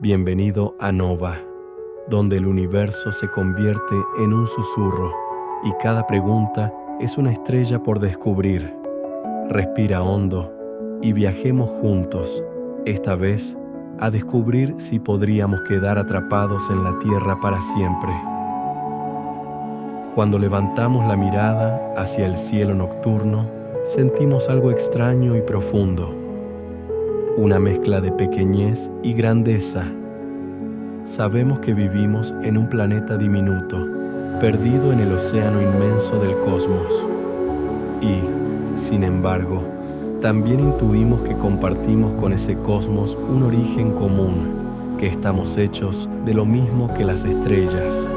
Bienvenido a Nova, donde el universo se convierte en un susurro y cada pregunta es una estrella por descubrir. Respira hondo y viajemos juntos, esta vez a descubrir si podríamos quedar atrapados en la Tierra para siempre. Cuando levantamos la mirada hacia el cielo nocturno, sentimos algo extraño y profundo, una mezcla de pequeñez y grandeza. Sabemos que vivimos en un planeta diminuto, perdido en el océano inmenso del cosmos. Y, sin embargo, también intuimos que compartimos con ese cosmos un origen común, que estamos hechos de lo mismo que las estrellas.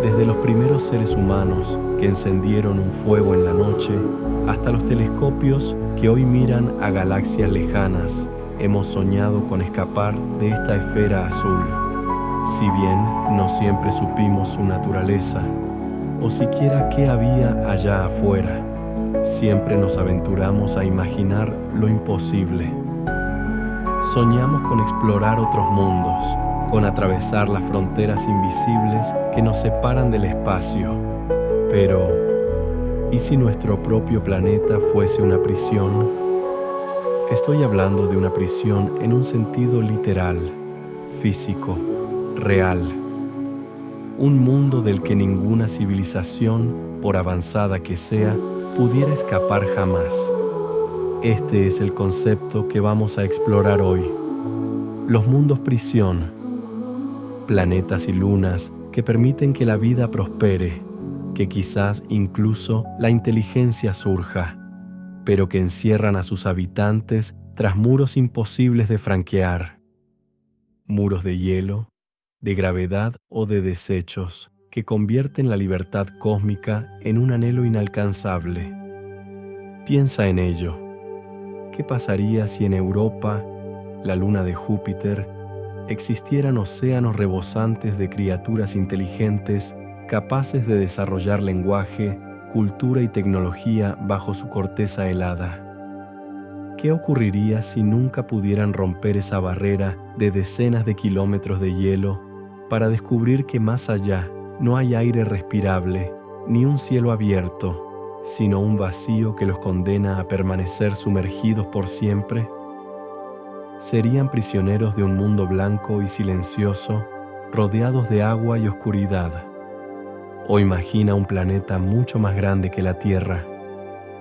Desde los primeros seres humanos que encendieron un fuego en la noche, hasta los telescopios que hoy miran a galaxias lejanas, hemos soñado con escapar de esta esfera azul. Si bien no siempre supimos su naturaleza, o siquiera qué había allá afuera, siempre nos aventuramos a imaginar lo imposible. Soñamos con explorar otros mundos, con atravesar las fronteras invisibles que nos separan del espacio. Pero, ¿y si nuestro propio planeta fuese una prisión? Estoy hablando de una prisión en un sentido literal, físico, real. Un mundo del que ninguna civilización, por avanzada que sea, pudiera escapar jamás. Este es el concepto que vamos a explorar hoy. Los mundos prisión. Planetas y lunas que permiten que la vida prospere, que quizás incluso la inteligencia surja, pero que encierran a sus habitantes tras muros imposibles de franquear. Muros de hielo, de gravedad o de desechos, que convierten la libertad cósmica en un anhelo inalcanzable. Piensa en ello. ¿Qué pasaría si en Europa, la luna de Júpiter, existieran océanos rebosantes de criaturas inteligentes capaces de desarrollar lenguaje, cultura y tecnología bajo su corteza helada? ¿Qué ocurriría si nunca pudieran romper esa barrera de decenas de kilómetros de hielo para descubrir que más allá no hay aire respirable ni un cielo abierto, sino un vacío que los condena a permanecer sumergidos por siempre? Serían prisioneros de un mundo blanco y silencioso, rodeados de agua y oscuridad. O imagina un planeta mucho más grande que la Tierra,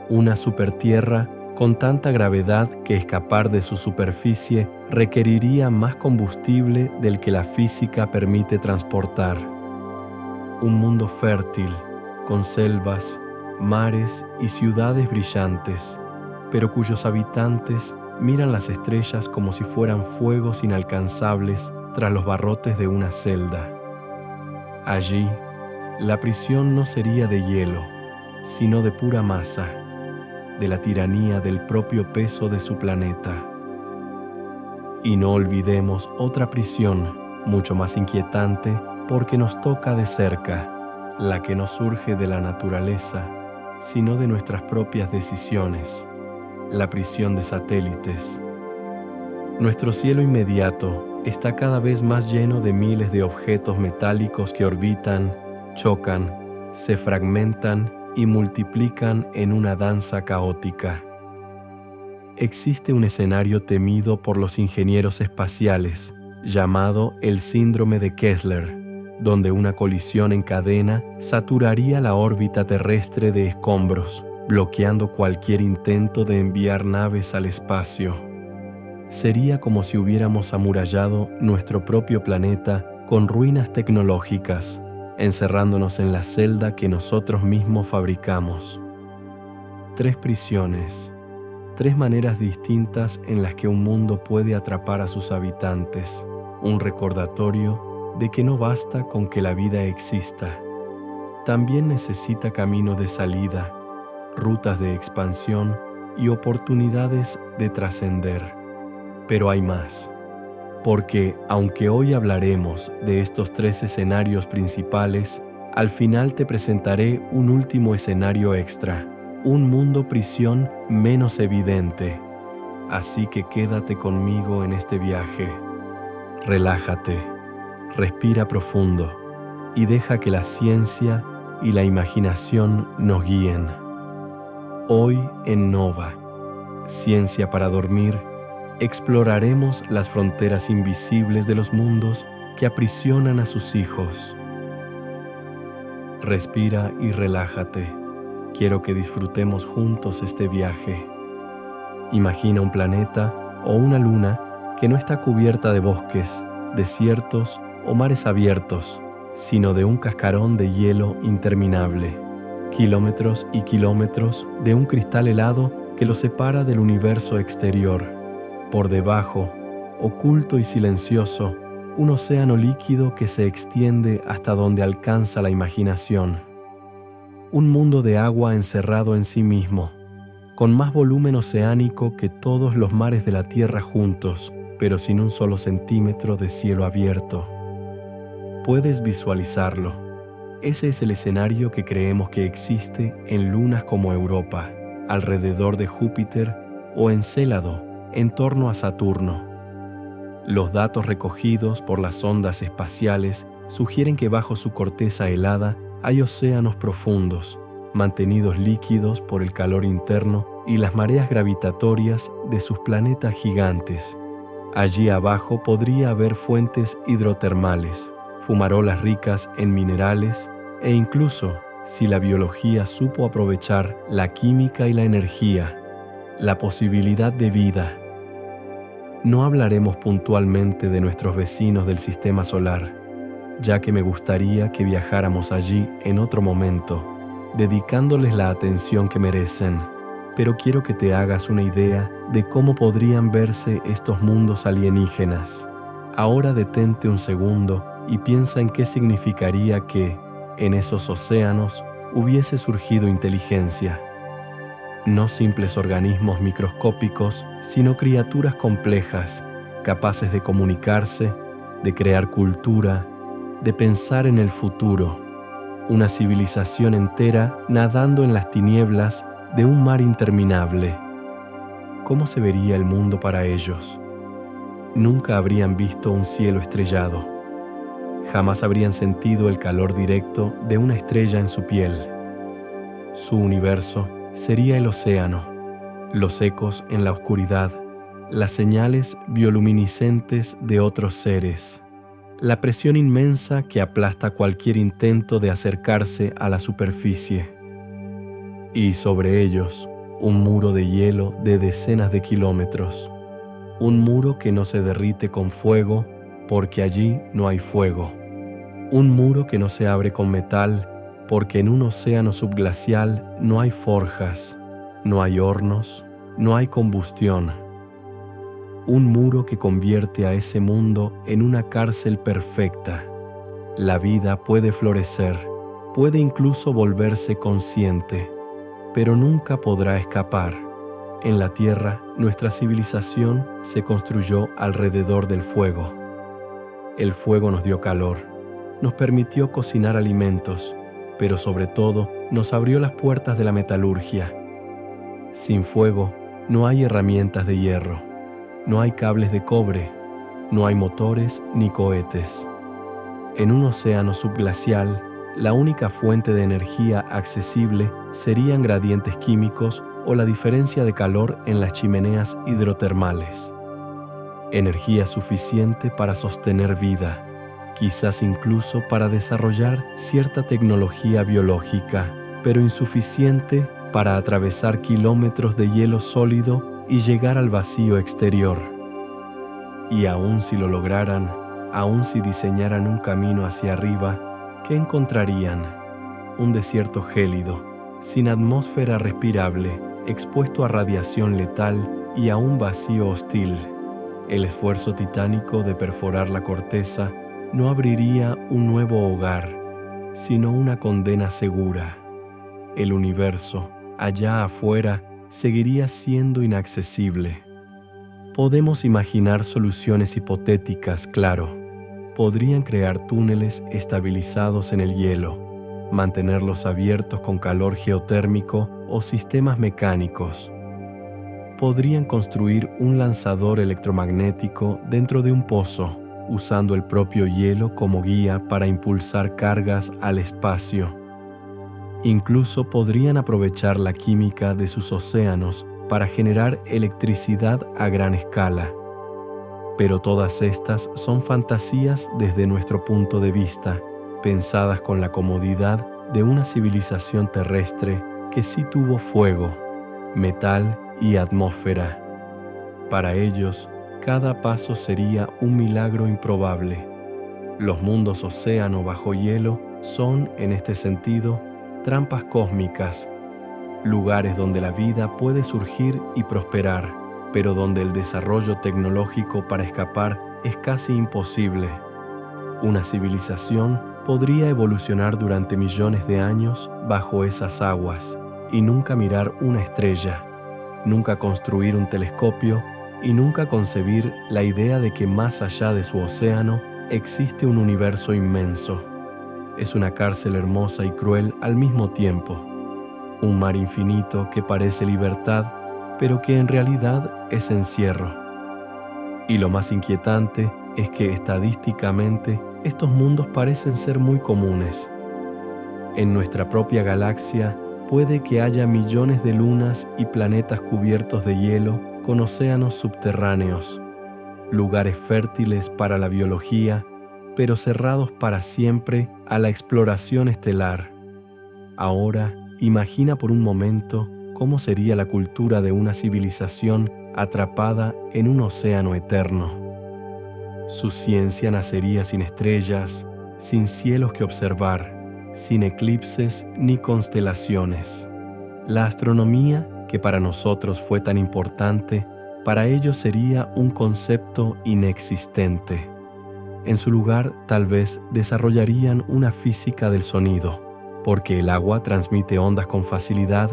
una supertierra con tanta gravedad que escapar de su superficie requeriría más combustible del que la física permite transportar. Un mundo fértil, con selvas, mares y ciudades brillantes, pero cuyos habitantes miran las estrellas como si fueran fuegos inalcanzables tras los barrotes de una celda. Allí, la prisión no sería de hielo, sino de pura masa, de la tiranía del propio peso de su planeta. Y no olvidemos otra prisión, mucho más inquietante, porque nos toca de cerca, la que no surge de la naturaleza, sino de nuestras propias decisiones, la prisión de satélites. Nuestro cielo inmediato está cada vez más lleno de miles de objetos metálicos que orbitan, chocan, se fragmentan y multiplican en una danza caótica. Existe un escenario temido por los ingenieros espaciales, llamado el síndrome de Kessler, donde una colisión en cadena saturaría la órbita terrestre de escombros, bloqueando cualquier intento de enviar naves al espacio. Sería como si hubiéramos amurallado nuestro propio planeta con ruinas tecnológicas, encerrándonos en la celda que nosotros mismos fabricamos. 3 prisiones, 3 maneras distintas en las que un mundo puede atrapar a sus habitantes, un recordatorio de que no basta con que la vida exista. También necesita caminos de salida, rutas de expansión y oportunidades de trascender. Pero hay más. Porque, aunque hoy hablaremos de estos 3 escenarios principales, al final te presentaré un último escenario extra, un mundo prisión menos evidente. Así que quédate conmigo en este viaje. Relájate, respira profundo y deja que la ciencia y la imaginación nos guíen. Hoy en Nova, Ciencia para Dormir, exploraremos las fronteras invisibles de los mundos que aprisionan a sus hijos. Respira y relájate. Quiero que disfrutemos juntos este viaje. Imagina un planeta o una luna que no está cubierta de bosques, desiertos o mares abiertos, sino de un cascarón de hielo interminable. Kilómetros y kilómetros de un cristal helado que lo separa del universo exterior. Por debajo, oculto y silencioso, un océano líquido que se extiende hasta donde alcanza la imaginación. Un mundo de agua encerrado en sí mismo, con más volumen oceánico que todos los mares de la Tierra juntos, pero sin un solo centímetro de cielo abierto. Puedes visualizarlo. Ese es el escenario que creemos que existe en lunas como Europa, alrededor de Júpiter, o Encélado, en torno a Saturno. Los datos recogidos por las ondas espaciales sugieren que bajo su corteza helada hay océanos profundos, mantenidos líquidos por el calor interno y las mareas gravitatorias de sus planetas gigantes. Allí abajo podría haber fuentes hidrotermales, fumarolas ricas en minerales e incluso, si la biología supo aprovechar la química y la energía, la posibilidad de vida. No hablaremos puntualmente de nuestros vecinos del sistema solar, ya que me gustaría que viajáramos allí en otro momento, dedicándoles la atención que merecen, pero quiero que te hagas una idea de cómo podrían verse estos mundos alienígenas. Ahora detente un segundo y piensa en qué significaría que, en esos océanos, hubiese surgido inteligencia. No simples organismos microscópicos, sino criaturas complejas, capaces de comunicarse, de crear cultura, de pensar en el futuro. Una civilización entera nadando en las tinieblas de un mar interminable. ¿Cómo se vería el mundo para ellos? Nunca habrían visto un cielo estrellado. Jamás habrían sentido el calor directo de una estrella en su piel. Su universo sería el océano, los ecos en la oscuridad, las señales bioluminiscentes de otros seres, la presión inmensa que aplasta cualquier intento de acercarse a la superficie. Y sobre ellos, un muro de hielo de decenas de kilómetros, un muro que no se derrite con fuego porque allí no hay fuego, un muro que no se abre con metal porque en un océano subglacial no hay forjas, no hay hornos, no hay combustión. Un muro que convierte a ese mundo en una cárcel perfecta. La vida puede florecer, puede incluso volverse consciente, pero nunca podrá escapar. En la Tierra, nuestra civilización se construyó alrededor del fuego. El fuego nos dio calor, nos permitió cocinar alimentos, pero sobre todo nos abrió las puertas de la metalurgia. Sin fuego, no hay herramientas de hierro, no hay cables de cobre, no hay motores ni cohetes. En un océano subglacial, la única fuente de energía accesible serían gradientes químicos o la diferencia de calor en las chimeneas hidrotermales. Energía suficiente para sostener vida, quizás incluso para desarrollar cierta tecnología biológica, pero insuficiente para atravesar kilómetros de hielo sólido y llegar al vacío exterior. Y aun si lo lograran, aun si diseñaran un camino hacia arriba, ¿qué encontrarían? Un desierto gélido, sin atmósfera respirable, expuesto a radiación letal y a un vacío hostil. El esfuerzo titánico de perforar la corteza no abriría un nuevo hogar, sino una condena segura. El universo, allá afuera, seguiría siendo inaccesible. Podemos imaginar soluciones hipotéticas, claro. Podrían crear túneles estabilizados en el hielo, mantenerlos abiertos con calor geotérmico o sistemas mecánicos. Podrían construir un lanzador electromagnético dentro de un pozo, usando el propio hielo como guía para impulsar cargas al espacio. Incluso podrían aprovechar la química de sus océanos para generar electricidad a gran escala. Pero todas estas son fantasías desde nuestro punto de vista, pensadas con la comodidad de una civilización terrestre que sí tuvo fuego, metal y atmósfera. Para ellos, cada paso sería un milagro improbable. Los mundos océano bajo hielo son, en este sentido, trampas cósmicas, lugares donde la vida puede surgir y prosperar, pero donde el desarrollo tecnológico para escapar es casi imposible. Una civilización podría evolucionar durante millones de años bajo esas aguas y nunca mirar una estrella, nunca construir un telescopio y nunca concebir la idea de que más allá de su océano existe un universo inmenso. Es una cárcel hermosa y cruel al mismo tiempo, un mar infinito que parece libertad, pero que en realidad es encierro. Y lo más inquietante es que estadísticamente estos mundos parecen ser muy comunes. En nuestra propia galaxia puede que haya millones de lunas y planetas cubiertos de hielo con océanos subterráneos, lugares fértiles para la biología, pero cerrados para siempre a la exploración estelar. Ahora, imagina por un momento cómo sería la cultura de una civilización atrapada en un océano eterno. Su ciencia nacería sin estrellas, sin cielos que observar, sin eclipses ni constelaciones. La astronomía, que para nosotros fue tan importante, para ellos sería un concepto inexistente. En su lugar, tal vez desarrollarían una física del sonido, porque el agua transmite ondas con facilidad.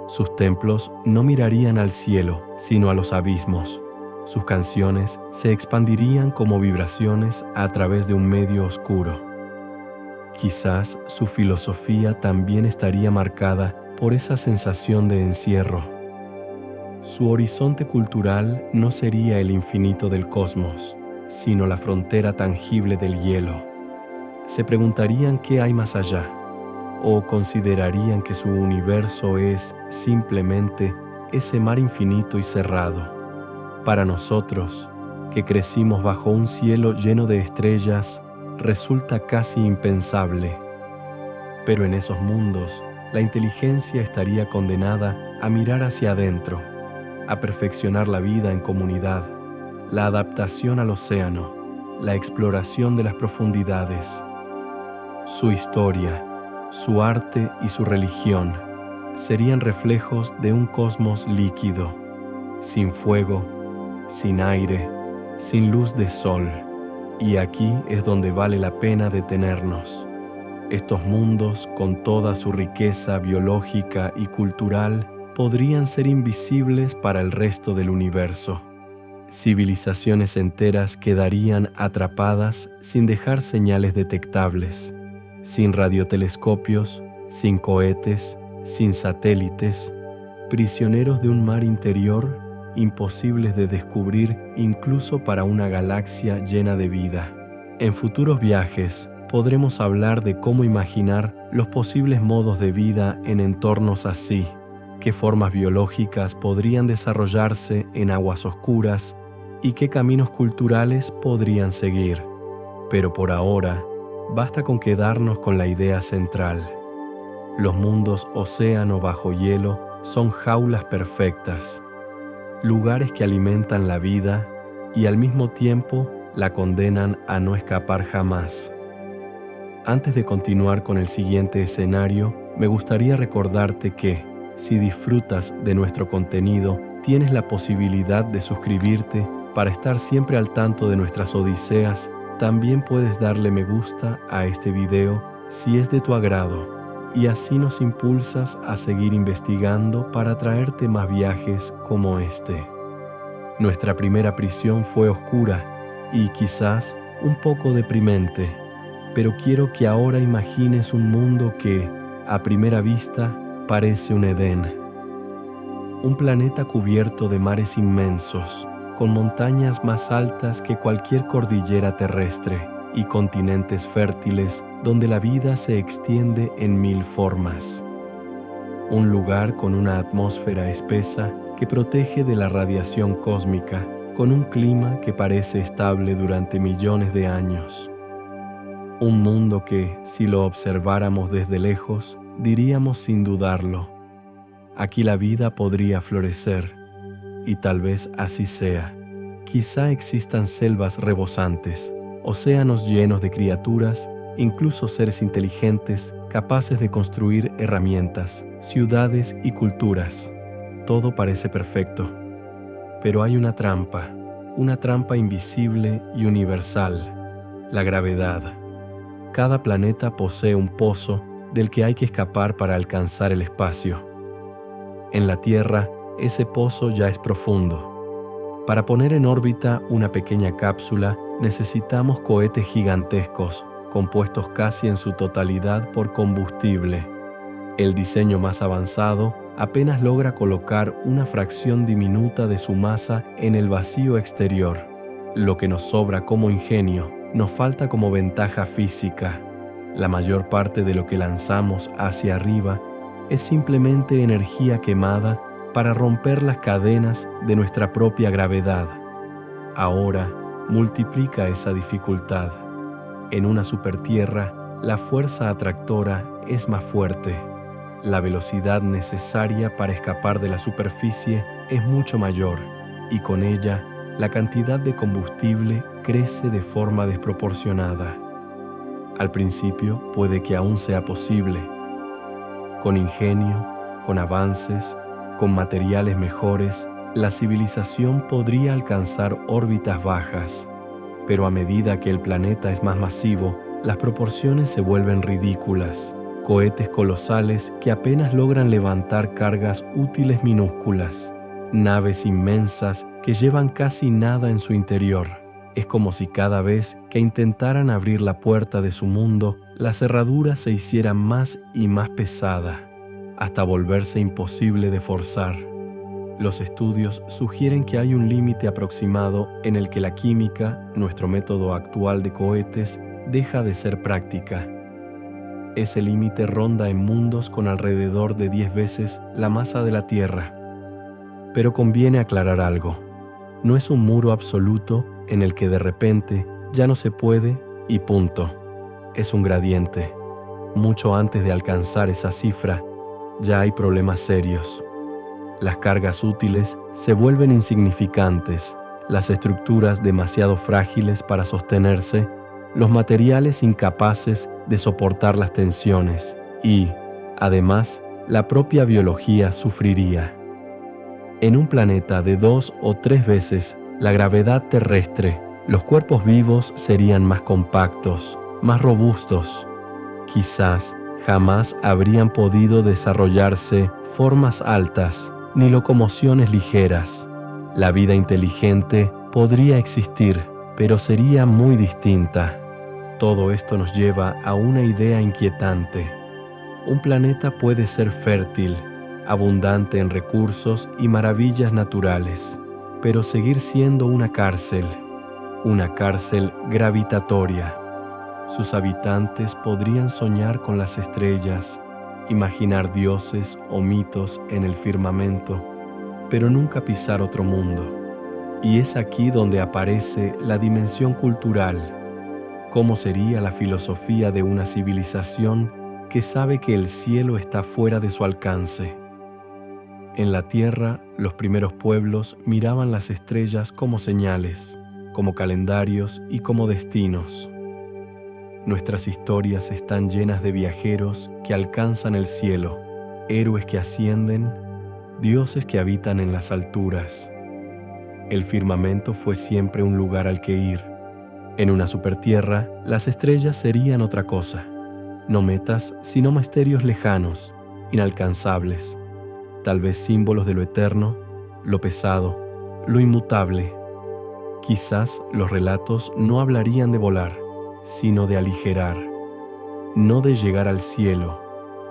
Sus templos no mirarían al cielo, sino a los abismos. Sus canciones se expandirían como vibraciones a través de un medio oscuro. Quizás su filosofía también estaría marcada por esa sensación de encierro. Su horizonte cultural no sería el infinito del cosmos, sino la frontera tangible del hielo. Se preguntarían qué hay más allá, o considerarían que su universo es simplemente ese mar infinito y cerrado. Para nosotros, que crecimos bajo un cielo lleno de estrellas, resulta casi impensable. Pero en esos mundos, la inteligencia estaría condenada a mirar hacia adentro, a perfeccionar la vida en comunidad, la adaptación al océano, la exploración de las profundidades. Su historia, su arte y su religión serían reflejos de un cosmos líquido, sin fuego, sin aire, sin luz de sol. Y aquí es donde vale la pena detenernos. Estos mundos, con toda su riqueza biológica y cultural, podrían ser invisibles para el resto del universo. Civilizaciones enteras quedarían atrapadas sin dejar señales detectables, sin radiotelescopios, sin cohetes, sin satélites, prisioneros de un mar interior imposibles de descubrir incluso para una galaxia llena de vida. En futuros viajes podremos hablar de cómo imaginar los posibles modos de vida en entornos así, qué formas biológicas podrían desarrollarse en aguas oscuras y qué caminos culturales podrían seguir. Pero por ahora, basta con quedarnos con la idea central. Los mundos océano bajo hielo son jaulas perfectas, lugares que alimentan la vida y al mismo tiempo la condenan a no escapar jamás. Antes de continuar con el siguiente escenario, me gustaría recordarte que, si disfrutas de nuestro contenido, tienes la posibilidad de suscribirte para estar siempre al tanto de nuestras odiseas. También puedes darle me gusta a este video si es de tu agrado, y así nos impulsas a seguir investigando para traerte más viajes como este. Nuestra primera prisión fue oscura y quizás un poco deprimente, pero quiero que ahora imagines un mundo que, a primera vista, parece un Edén. Un planeta cubierto de mares inmensos, con montañas más altas que cualquier cordillera terrestre y continentes fértiles donde la vida se extiende en 1000 formas. Un lugar con una atmósfera espesa que protege de la radiación cósmica, con un clima que parece estable durante millones de años. Un mundo que, si lo observáramos desde lejos, diríamos sin dudarlo: aquí la vida podría florecer, y tal vez así sea. Quizá existan selvas rebosantes, océanos llenos de criaturas, incluso seres inteligentes capaces de construir herramientas, ciudades y culturas. Todo parece perfecto. Pero hay una trampa invisible y universal: la gravedad. Cada planeta posee un pozo del que hay que escapar para alcanzar el espacio. En la Tierra, ese pozo ya es profundo. Para poner en órbita una pequeña cápsula, necesitamos cohetes gigantescos, compuestos casi en su totalidad por combustible. El diseño más avanzado apenas logra colocar una fracción diminuta de su masa en el vacío exterior. Lo que nos sobra como ingenio nos falta como ventaja física. La mayor parte de lo que lanzamos hacia arriba es simplemente energía quemada para romper las cadenas de nuestra propia gravedad. Ahora, multiplica esa dificultad. En una supertierra, la fuerza atractora es más fuerte. La velocidad necesaria para escapar de la superficie es mucho mayor, y con ella, la cantidad de combustible crece de forma desproporcionada. Al principio puede que aún sea posible. Con ingenio, con avances, con materiales mejores, la civilización podría alcanzar órbitas bajas. Pero a medida que el planeta es más masivo, las proporciones se vuelven ridículas. Cohetes colosales que apenas logran levantar cargas útiles minúsculas. Naves inmensas que llevan casi nada en su interior. Es como si cada vez que intentaran abrir la puerta de su mundo, la cerradura se hiciera más y más pesada, hasta volverse imposible de forzar. Los estudios sugieren que hay un límite aproximado en el que la química, nuestro método actual de cohetes, deja de ser práctica. Ese límite ronda en mundos con alrededor de 10 veces la masa de la Tierra. Pero conviene aclarar algo. No es un muro absoluto en el que de repente ya no se puede y punto. Es un gradiente. Mucho antes de alcanzar esa cifra, ya hay problemas serios. Las cargas útiles se vuelven insignificantes, las estructuras demasiado frágiles para sostenerse, los materiales incapaces de soportar las tensiones y, además, la propia biología sufriría. En un planeta de 2 o 3 veces la gravedad terrestre, los cuerpos vivos serían más compactos, más robustos. Quizás jamás habrían podido desarrollarse formas altas ni locomociones ligeras. La vida inteligente podría existir, pero sería muy distinta. Todo esto nos lleva a una idea inquietante. Un planeta puede ser fértil, abundante en recursos y maravillas naturales, pero seguir siendo una cárcel gravitatoria. Sus habitantes podrían soñar con las estrellas, imaginar dioses o mitos en el firmamento, pero nunca pisar otro mundo. Y es aquí donde aparece la dimensión cultural. ¿Cómo sería la filosofía de una civilización que sabe que el cielo está fuera de su alcance? En la Tierra, los primeros pueblos miraban las estrellas como señales, como calendarios y como destinos. Nuestras historias están llenas de viajeros que alcanzan el cielo, héroes que ascienden, dioses que habitan en las alturas. El firmamento fue siempre un lugar al que ir. En una supertierra, las estrellas serían otra cosa, no metas, sino misterios lejanos, inalcanzables, tal vez símbolos de lo eterno, lo pesado, lo inmutable. Quizás los relatos no hablarían de volar, sino de aligerar, no de llegar al cielo,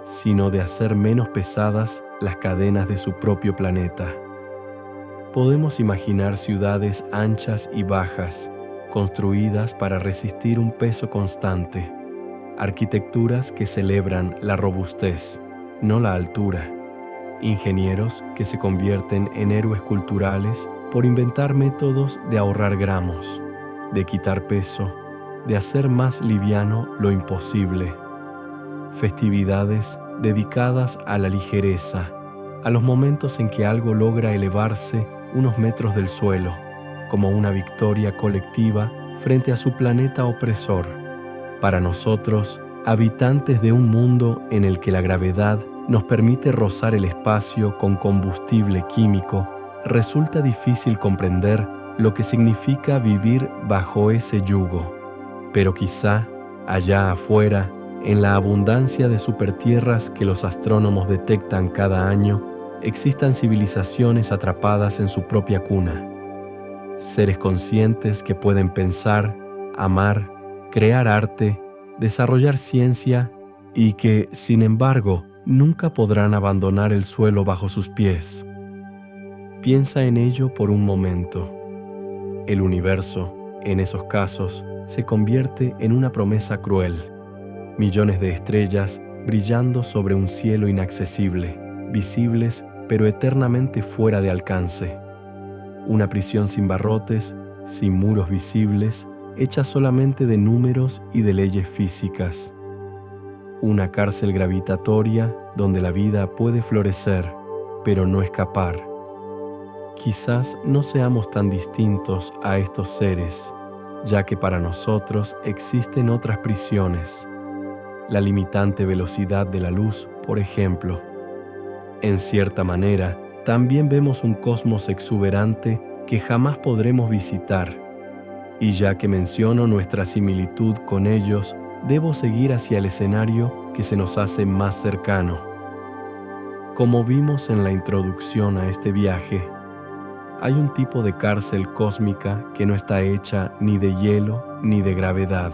sino de hacer menos pesadas las cadenas de su propio planeta. podemos imaginar ciudades anchas y bajas, construidas para resistir un peso constante, arquitecturas que celebran la robustez, no la altura, ingenieros que se convierten en héroes culturales por inventar métodos de ahorrar gramos, de quitar peso, de hacer más liviano lo imposible, festividades dedicadas a la ligereza, a los momentos en que algo logra elevarse unos metros del suelo, como una victoria colectiva frente a su planeta opresor. Para nosotros, habitantes de un mundo en el que la gravedad nos permite rozar el espacio con combustible químico, resulta difícil comprender lo que significa vivir bajo ese yugo. Pero quizá, allá afuera, en la abundancia de supertierras que los astrónomos detectan cada año, existan civilizaciones atrapadas en su propia cuna. Seres conscientes que pueden pensar, amar, crear arte, desarrollar ciencia y que, sin embargo, nunca podrán abandonar el suelo bajo sus pies. Piensa en ello por un momento. El universo, en esos casos, se convierte en una promesa cruel. Millones de estrellas brillando sobre un cielo inaccesible, visibles pero eternamente fuera de alcance. Una prisión sin barrotes, sin muros visibles, hecha solamente de números y de leyes físicas. Una cárcel gravitatoria donde la vida puede florecer, pero no escapar. Quizás no seamos tan distintos a estos seres, ya que para nosotros existen otras prisiones. La limitante velocidad de la luz, por ejemplo. En cierta manera, también vemos un cosmos exuberante que jamás podremos visitar. Y ya que menciono nuestra similitud con ellos, debo seguir hacia el escenario que se nos hace más cercano. Como vimos en la introducción a este viaje, hay un tipo de cárcel cósmica que no está hecha ni de hielo ni de gravedad.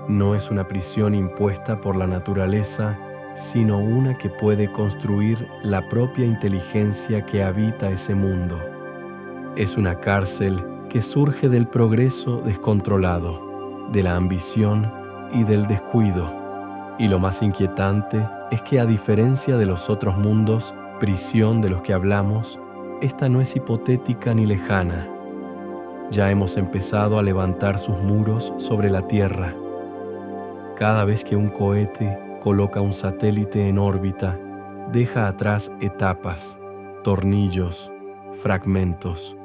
No es una prisión impuesta por la naturaleza, sino una que puede construir la propia inteligencia que habita ese mundo. Es una cárcel que surge del progreso descontrolado, de la ambición y del descuido. Y lo más inquietante es que, a diferencia de los otros mundos, prisión de los que hablamos, esta no es hipotética ni lejana. Ya hemos empezado a levantar sus muros sobre la Tierra. Cada vez que un cohete coloca un satélite en órbita, deja atrás etapas, tornillos, fragmentos.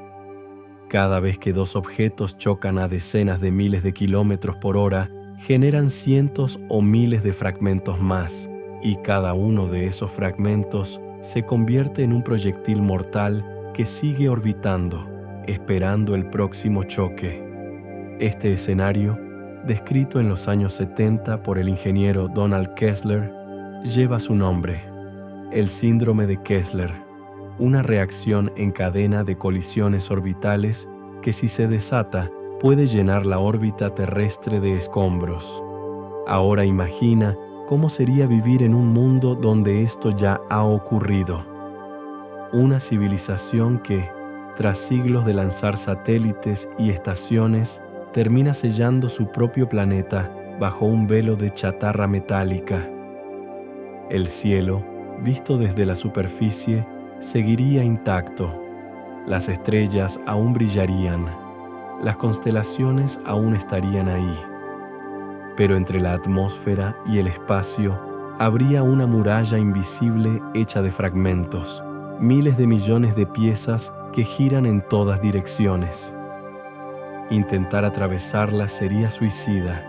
Cada vez que dos objetos chocan a decenas de miles de kilómetros por hora, generan cientos o miles de fragmentos más, y cada uno de esos fragmentos se convierte en un proyectil mortal que sigue orbitando, esperando el próximo choque. Este escenario, descrito en los años 70 por el ingeniero Donald Kessler, lleva su nombre: el síndrome de Kessler, una reacción en cadena de colisiones orbitales que, si se desata, puede llenar la órbita terrestre de escombros. Ahora imagina cómo sería vivir en un mundo donde esto ya ha ocurrido. Una civilización que, tras siglos de lanzar satélites y estaciones, termina sellando su propio planeta bajo un velo de chatarra metálica. El cielo, visto desde la superficie, seguiría intacto. Las estrellas aún brillarían. Las constelaciones aún estarían ahí. Pero entre la atmósfera y el espacio habría una muralla invisible hecha de fragmentos, miles de millones de piezas que giran en todas direcciones. Intentar atravesarla sería suicida.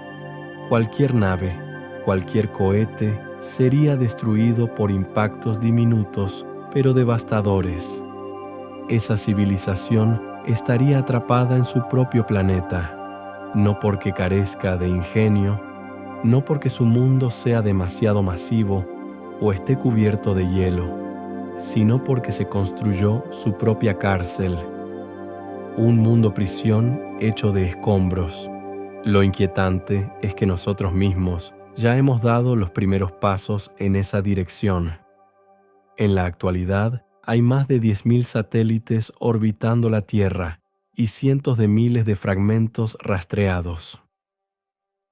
Cualquier nave, cualquier cohete sería destruido por impactos diminutos pero devastadores. Esa civilización estaría atrapada en su propio planeta, no porque carezca de ingenio, no porque su mundo sea demasiado masivo o esté cubierto de hielo, sino porque se construyó su propia cárcel. Un mundo prisión hecho de escombros. Lo inquietante es que nosotros mismos ya hemos dado los primeros pasos en esa dirección. En la actualidad, hay más de 10.000 satélites orbitando la Tierra y cientos de miles de fragmentos rastreados.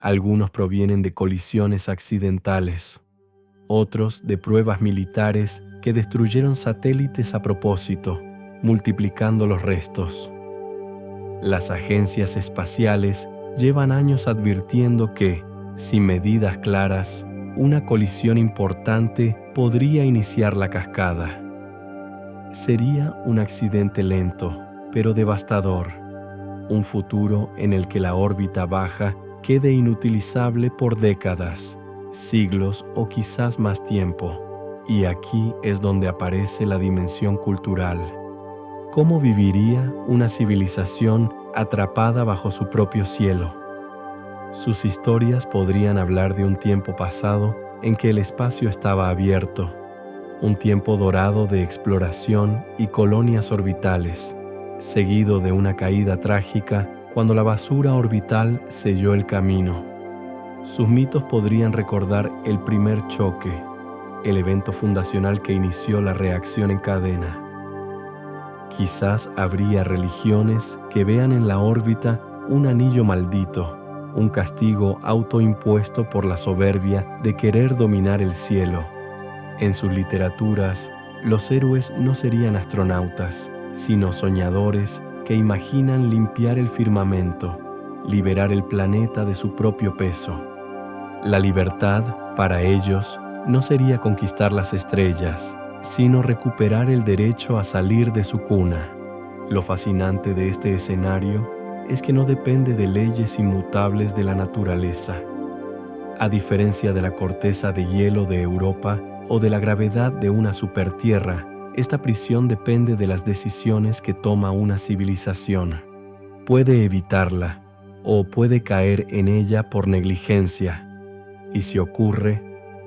Algunos provienen de colisiones accidentales, otros de pruebas militares que destruyeron satélites a propósito, multiplicando los restos. Las agencias espaciales llevan años advirtiendo que, sin medidas claras, una colisión importante podría iniciar la cascada. Sería un accidente lento, pero devastador, un futuro en el que la órbita baja quede inutilizable por décadas, siglos o quizás más tiempo. Y aquí es donde aparece la dimensión cultural. ¿Cómo viviría una civilización atrapada bajo su propio cielo? Sus historias podrían hablar de un tiempo pasado en que el espacio estaba abierto, un tiempo dorado de exploración y colonias orbitales, seguido de una caída trágica cuando la basura orbital selló el camino. Sus mitos podrían recordar el primer choque, el evento fundacional que inició la reacción en cadena. Quizás habría religiones que vean en la órbita un anillo maldito, un castigo autoimpuesto por la soberbia de querer dominar el cielo. En sus literaturas, los héroes no serían astronautas, sino soñadores que imaginan limpiar el firmamento, liberar el planeta de su propio peso. La libertad, para ellos, no sería conquistar las estrellas, sino recuperar el derecho a salir de su cuna. Lo fascinante de este escenario es que no depende de leyes inmutables de la naturaleza. A diferencia de la corteza de hielo de Europa o de la gravedad de una supertierra, esta prisión depende de las decisiones que toma una civilización. Puede evitarla o puede caer en ella por negligencia. Y si ocurre,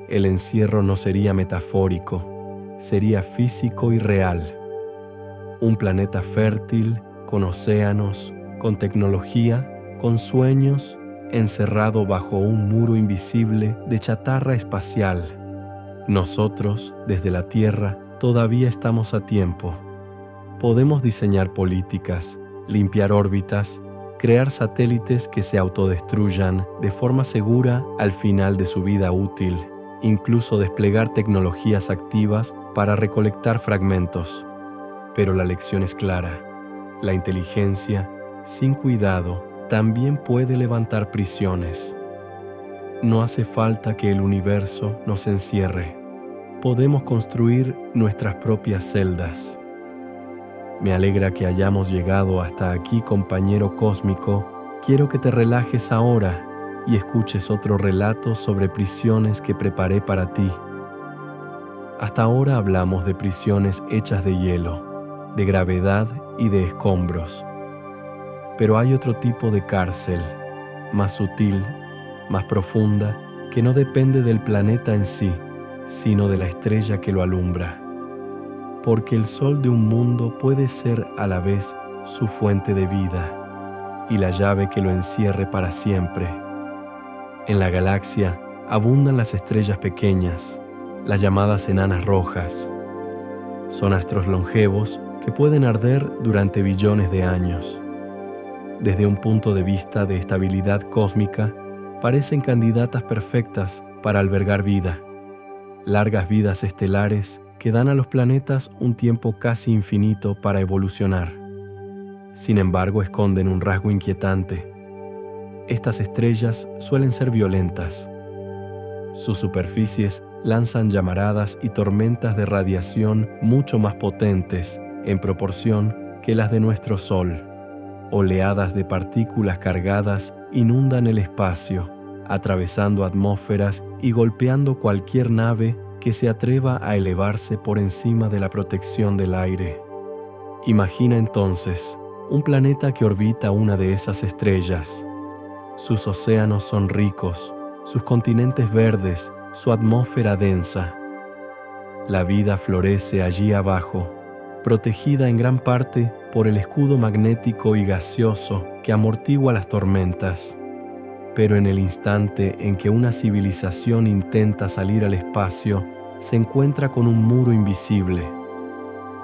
el encierro no sería metafórico, sería físico y real. Un planeta fértil, con océanos, con tecnología, con sueños, encerrado bajo un muro invisible de chatarra espacial. Nosotros, desde la Tierra, todavía estamos a tiempo. Podemos diseñar políticas, limpiar órbitas, crear satélites que se autodestruyan de forma segura al final de su vida útil, incluso desplegar tecnologías activas para recolectar fragmentos. Pero la lección es clara. La inteligencia, sin cuidado, también puede levantar prisiones. No hace falta que el universo nos encierre. Podemos construir nuestras propias celdas. Me alegra que hayamos llegado hasta aquí, compañero cósmico. Quiero que te relajes ahora y escuches otro relato sobre prisiones que preparé para ti. Hasta ahora hablamos de prisiones hechas de hielo, de gravedad y de escombros. Pero hay otro tipo de cárcel, más sutil, más profunda, que no depende del planeta en sí, sino de la estrella que lo alumbra. Porque el sol de un mundo puede ser a la vez su fuente de vida y la llave que lo encierre para siempre. En la galaxia abundan las estrellas pequeñas, las llamadas enanas rojas. Son astros longevos que pueden arder durante billones de años. Desde un punto de vista de estabilidad cósmica, parecen candidatas perfectas para albergar vida. Largas vidas estelares que dan a los planetas un tiempo casi infinito para evolucionar. Sin embargo, esconden un rasgo inquietante. Estas estrellas suelen ser violentas. Sus superficies lanzan llamaradas y tormentas de radiación mucho más potentes, en proporción, que las de nuestro Sol. Oleadas de partículas cargadas inundan el espacio, atravesando atmósferas y golpeando cualquier nave que se atreva a elevarse por encima de la protección del aire. Imagina entonces un planeta que orbita una de esas estrellas. Sus océanos son ricos, sus continentes verdes, su atmósfera densa. La vida florece allí abajo, protegida en gran parte por el escudo magnético y gaseoso que amortigua las tormentas. Pero en el instante en que una civilización intenta salir al espacio, se encuentra con un muro invisible.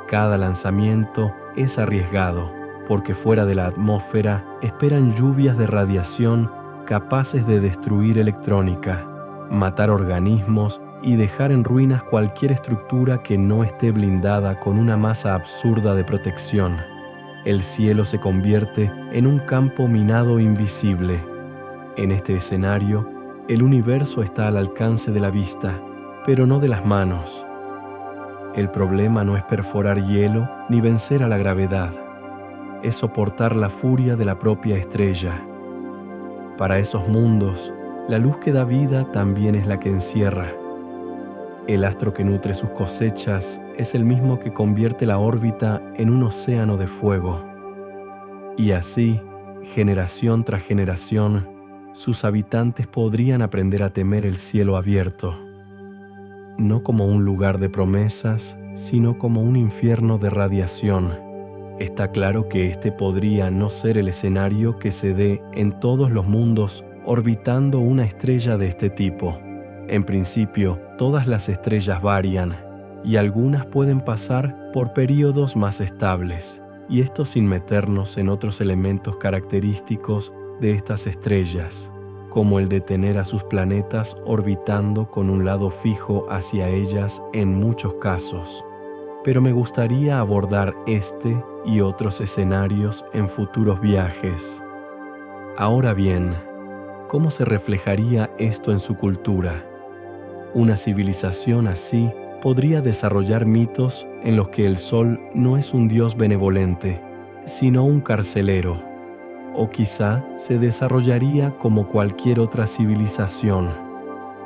Cada lanzamiento es arriesgado, porque fuera de la atmósfera esperan lluvias de radiación capaces de destruir electrónica, matar organismos y dejar en ruinas cualquier estructura que no esté blindada con una masa absurda de protección. El cielo se convierte en un campo minado invisible. En este escenario, el universo está al alcance de la vista, pero no de las manos. El problema no es perforar hielo ni vencer a la gravedad. Es soportar la furia de la propia estrella. Para esos mundos, la luz que da vida también es la que encierra. El astro que nutre sus cosechas es el mismo que convierte la órbita en un océano de fuego. Y así, generación tras generación, sus habitantes podrían aprender a temer el cielo abierto, no como un lugar de promesas, sino como un infierno de radiación. Está claro que este podría no ser el escenario que se dé en todos los mundos orbitando una estrella de este tipo. En principio, todas las estrellas varían, y algunas pueden pasar por períodos más estables, y esto sin meternos en otros elementos característicos de estas estrellas, como el de tener a sus planetas orbitando con un lado fijo hacia ellas en muchos casos. Pero me gustaría abordar este y otros escenarios en futuros viajes. Ahora bien, ¿cómo se reflejaría esto en su cultura? Una civilización así podría desarrollar mitos en los que el sol no es un dios benevolente, sino un carcelero. O quizá se desarrollaría como cualquier otra civilización,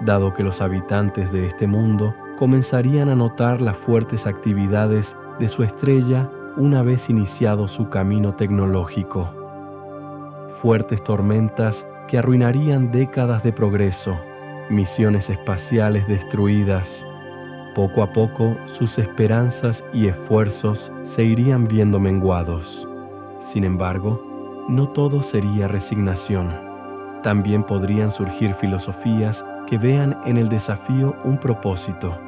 dado que los habitantes de este mundo comenzarían a notar las fuertes actividades de su estrella una vez iniciado su camino tecnológico. Fuertes tormentas que arruinarían décadas de progreso, misiones espaciales destruidas. Poco a poco, sus esperanzas y esfuerzos se irían viendo menguados. Sin embargo, no todo sería resignación. También podrían surgir filosofías que vean en el desafío un propósito.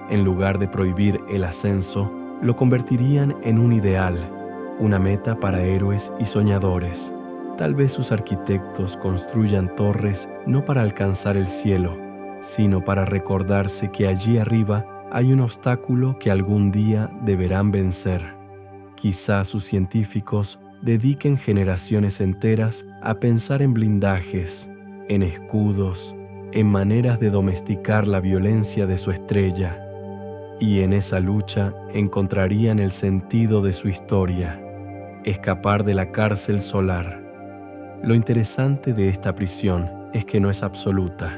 En lugar de prohibir el ascenso, lo convertirían en un ideal, una meta para héroes y soñadores. Tal vez sus arquitectos construyan torres no para alcanzar el cielo, sino para recordarse que allí arriba hay un obstáculo que algún día deberán vencer. Quizá sus científicos dediquen generaciones enteras a pensar en blindajes, en escudos, en maneras de domesticar la violencia de su estrella. Y en esa lucha encontrarían el sentido de su historia, escapar de la cárcel solar. Lo interesante de esta prisión es que no es absoluta.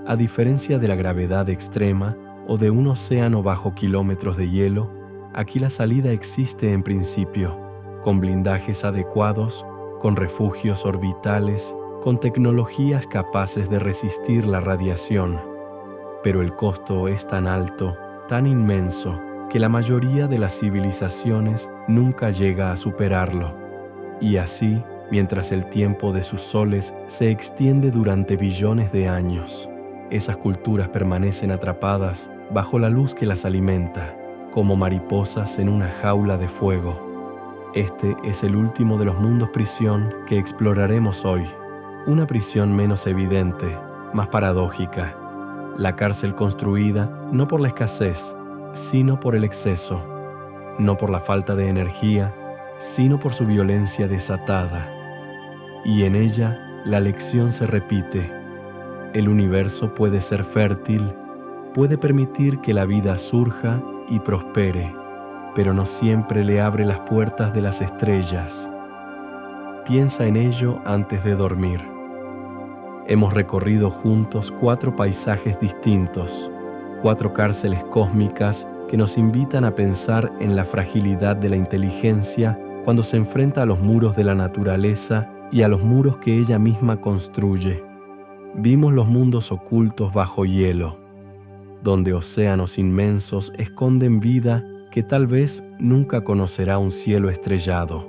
A diferencia de la gravedad extrema o de un océano bajo kilómetros de hielo, aquí la salida existe en principio, con blindajes adecuados, con refugios orbitales, con tecnologías capaces de resistir la radiación. Pero el costo es tan alto, tan inmenso, que la mayoría de las civilizaciones nunca llega a superarlo. Y así, mientras el tiempo de sus soles se extiende durante billones de años, esas culturas permanecen atrapadas bajo la luz que las alimenta, como mariposas en una jaula de fuego. Este es el último de los mundos prisión que exploraremos hoy. Una prisión menos evidente, más paradójica. La cárcel construida no por la escasez, sino por el exceso. No por la falta de energía, sino por su violencia desatada. Y en ella la lección se repite. El universo puede ser fértil, puede permitir que la vida surja y prospere, pero no siempre le abre las puertas de las estrellas. Piensa en ello antes de dormir. Hemos recorrido juntos 4 paisajes distintos, 4 cárceles cósmicas que nos invitan a pensar en la fragilidad de la inteligencia cuando se enfrenta a los muros de la naturaleza y a los muros que ella misma construye. Vimos los mundos ocultos bajo hielo, donde océanos inmensos esconden vida que tal vez nunca conocerá un cielo estrellado.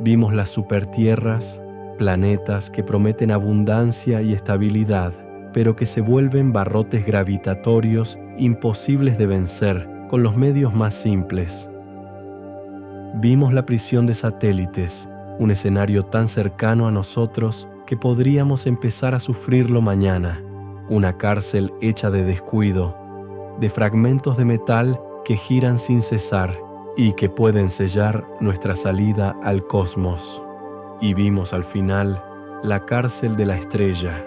Vimos las supertierras, planetas que prometen abundancia y estabilidad, pero que se vuelven barrotes gravitatorios imposibles de vencer con los medios más simples. Vimos la prisión de satélites, un escenario tan cercano a nosotros que podríamos empezar a sufrirlo mañana, una cárcel hecha de descuido, de fragmentos de metal que giran sin cesar y que pueden sellar nuestra salida al cosmos. Y vimos al final la cárcel de la estrella,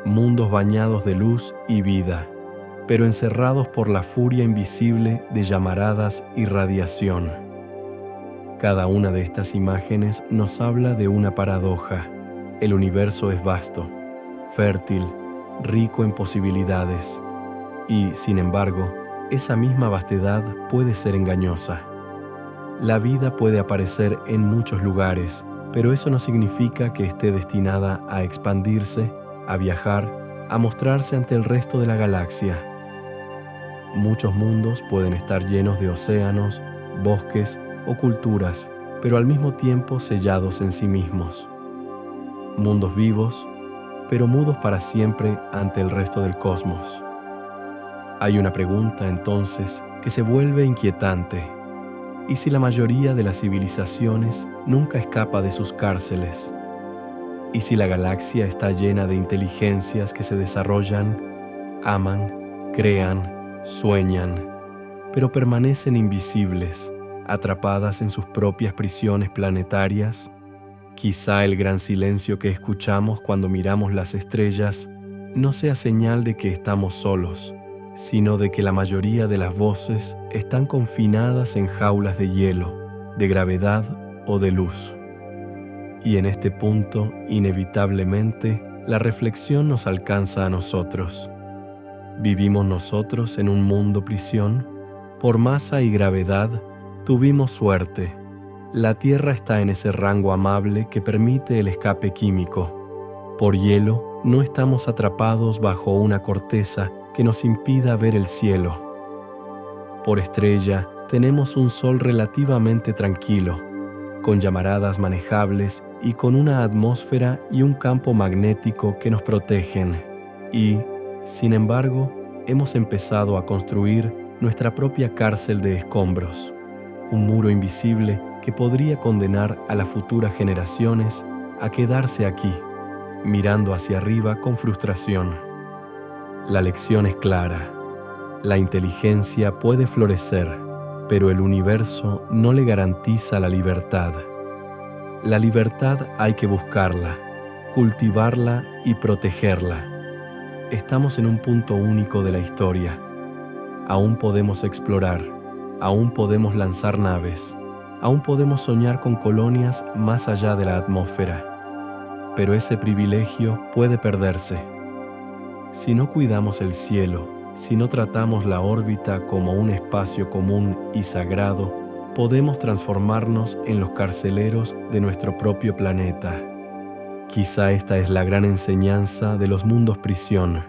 mundos bañados de luz y vida, pero encerrados por la furia invisible de llamaradas y radiación. Cada una de estas imágenes nos habla de una paradoja. El universo es vasto, fértil, rico en posibilidades, y, sin embargo, esa misma vastedad puede ser engañosa. La vida puede aparecer en muchos lugares, pero eso no significa que esté destinada a expandirse, a viajar, a mostrarse ante el resto de la galaxia. Muchos mundos pueden estar llenos de océanos, bosques o culturas, pero al mismo tiempo sellados en sí mismos. Mundos vivos, pero mudos para siempre ante el resto del cosmos. Hay una pregunta, entonces, que se vuelve inquietante. ¿Y si la mayoría de las civilizaciones nunca escapa de sus cárceles? ¿Y si la galaxia está llena de inteligencias que se desarrollan, aman, crean, sueñan, pero permanecen invisibles, atrapadas en sus propias prisiones planetarias? Quizá el gran silencio que escuchamos cuando miramos las estrellas no sea señal de que estamos solos, sino de que la mayoría de las voces están confinadas en jaulas de hielo, de gravedad o de luz. Y en este punto, inevitablemente, la reflexión nos alcanza a nosotros. ¿Vivimos nosotros en un mundo prisión? Por masa y gravedad, tuvimos suerte. La Tierra está en ese rango amable que permite el escape químico. Por hielo, no estamos atrapados bajo una corteza que nos impida ver el cielo. Por estrella, tenemos un sol relativamente tranquilo, con llamaradas manejables y con una atmósfera y un campo magnético que nos protegen. Y, sin embargo, hemos empezado a construir nuestra propia cárcel de escombros, un muro invisible que podría condenar a las futuras generaciones a quedarse aquí, mirando hacia arriba con frustración. La lección es clara. La inteligencia puede florecer, pero el universo no le garantiza la libertad. La libertad hay que buscarla, cultivarla y protegerla. Estamos en un punto único de la historia. Aún podemos explorar, aún podemos lanzar naves, aún podemos soñar con colonias más allá de la atmósfera. Pero ese privilegio puede perderse. Si no cuidamos el cielo, si no tratamos la órbita como un espacio común y sagrado, podemos transformarnos en los carceleros de nuestro propio planeta. Quizá esta es la gran enseñanza de los mundos prisión.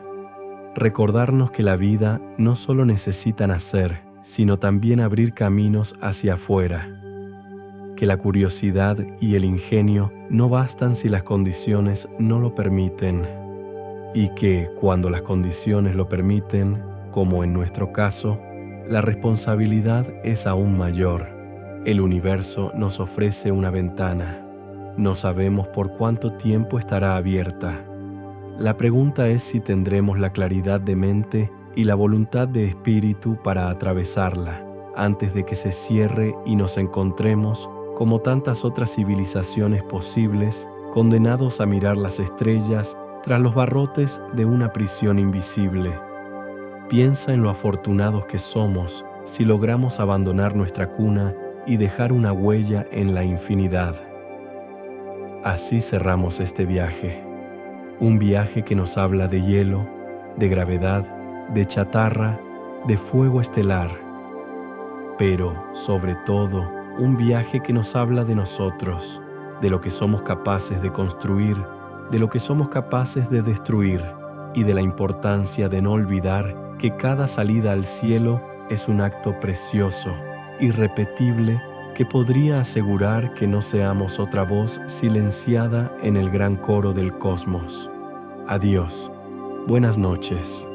Recordarnos que la vida no solo necesita nacer, sino también abrir caminos hacia afuera. Que la curiosidad y el ingenio no bastan si las condiciones no lo permiten. Y que, cuando las condiciones lo permiten, como en nuestro caso, la responsabilidad es aún mayor. El universo nos ofrece una ventana. No sabemos por cuánto tiempo estará abierta. La pregunta es si tendremos la claridad de mente y la voluntad de espíritu para atravesarla, antes de que se cierre y nos encontremos, como tantas otras civilizaciones posibles, condenados a mirar las estrellas tras los barrotes de una prisión invisible. Piensa en lo afortunados que somos si logramos abandonar nuestra cuna y dejar una huella en la infinidad. Así cerramos este viaje. Un viaje que nos habla de hielo, de gravedad, de chatarra, de fuego estelar. Pero, sobre todo, un viaje que nos habla de nosotros, de lo que somos capaces de construir, de lo que somos capaces de destruir y de la importancia de no olvidar que cada salida al cielo es un acto precioso, irrepetible, que podría asegurar que no seamos otra voz silenciada en el gran coro del cosmos. Adiós. Buenas noches.